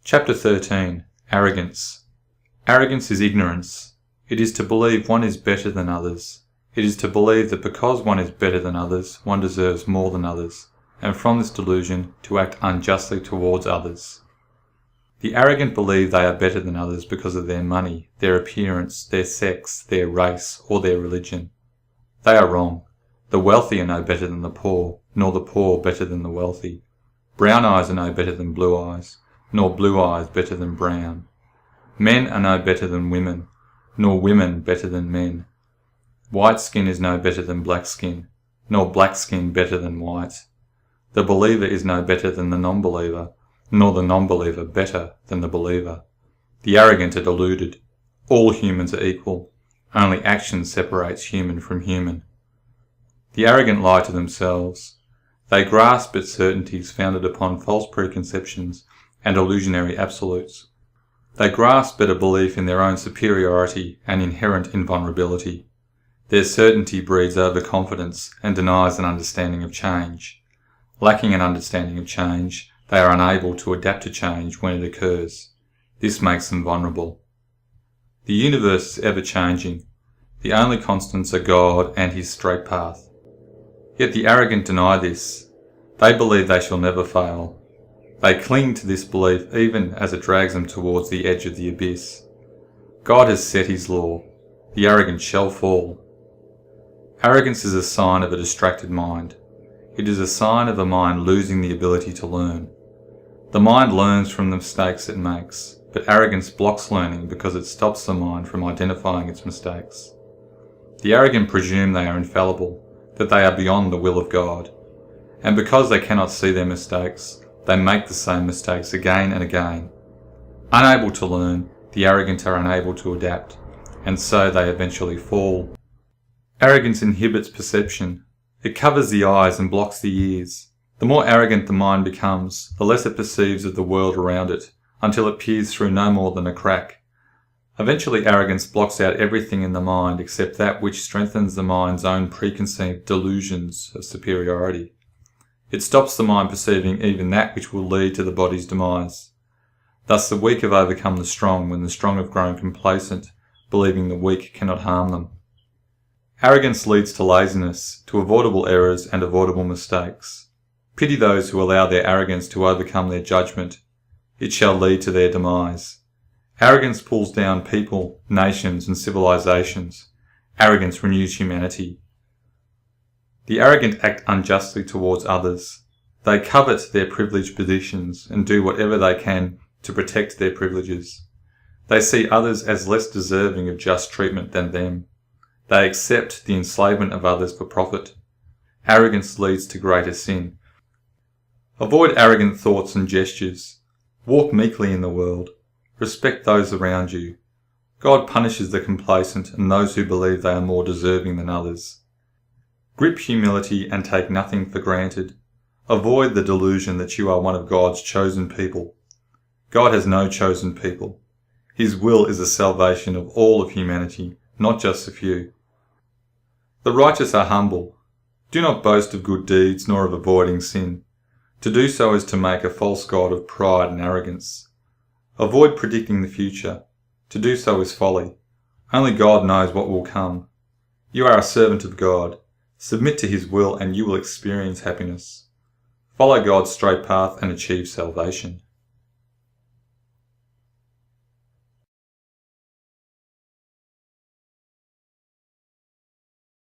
Chapter 13. Arrogance. Arrogance is ignorance. It is to believe one is better than others. It is to believe that because one is better than others, one deserves more than others, and from this delusion to act unjustly towards others. The arrogant believe they are better than others because of their money, their appearance, their sex, their race, or their religion. They are wrong. The wealthy are no better than the poor, nor the poor better than the wealthy. Brown eyes are no better than blue eyes, nor blue eyes better than brown. Men are no better than women, nor women better than men. White skin is no better than black skin, nor black skin better than white. The believer is no better than the non-believer, nor the non-believer better than the believer. The arrogant are deluded. All humans are equal. Only action separates human from human. The arrogant lie to themselves. They grasp at certainties founded upon false preconceptions and illusionary absolutes. They grasp at a belief in their own superiority and inherent invulnerability. Their certainty breeds overconfidence and denies an understanding of change. Lacking an understanding of change, they are unable to adapt to change when it occurs. This makes them vulnerable. The universe is ever-changing. The only constants are God and His straight path. Yet the arrogant deny this. They believe they shall never fail. They cling to this belief even as it drags them towards the edge of the abyss. God has set His law. The arrogant shall fall. Arrogance is a sign of a distracted mind. It is a sign of a mind losing the ability to learn. The mind learns from the mistakes it makes, but arrogance blocks learning because it stops the mind from identifying its mistakes. The arrogant presume they are infallible, that they are beyond the will of God, and because they cannot see their mistakes, they make the same mistakes again and again. Unable to learn, the arrogant are unable to adapt, and so they eventually fall. Arrogance inhibits perception. It covers the eyes and blocks the ears. The more arrogant the mind becomes, the less it perceives of the world around it, until it peers through no more than a crack. Eventually, arrogance blocks out everything in the mind except that which strengthens the mind's own preconceived delusions of superiority. It stops the mind perceiving even that which will lead to the body's demise. Thus the weak have overcome the strong when the strong have grown complacent, believing the weak cannot harm them. Arrogance leads to laziness, to avoidable errors and avoidable mistakes. Pity those who allow their arrogance to overcome their judgment. It shall lead to their demise. Arrogance pulls down people, nations and civilizations. Arrogance renews humanity. The arrogant act unjustly towards others. They covet their privileged positions and do whatever they can to protect their privileges. They see others as less deserving of just treatment than them. They accept the enslavement of others for profit. Arrogance leads to greater sin. Avoid arrogant thoughts and gestures. Walk meekly in the world. Respect those around you. God punishes the complacent and those who believe they are more deserving than others. Grip humility and take nothing for granted. Avoid the delusion that you are one of God's chosen people. God has no chosen people. His will is the salvation of all of humanity, not just a few. The righteous are humble. Do not boast of good deeds nor of avoiding sin. To do so is to make a false god of pride and arrogance. Avoid predicting the future. To do so is folly. Only God knows what will come. You are a servant of God. Submit to His will and you will experience happiness. Follow God's straight path and achieve salvation.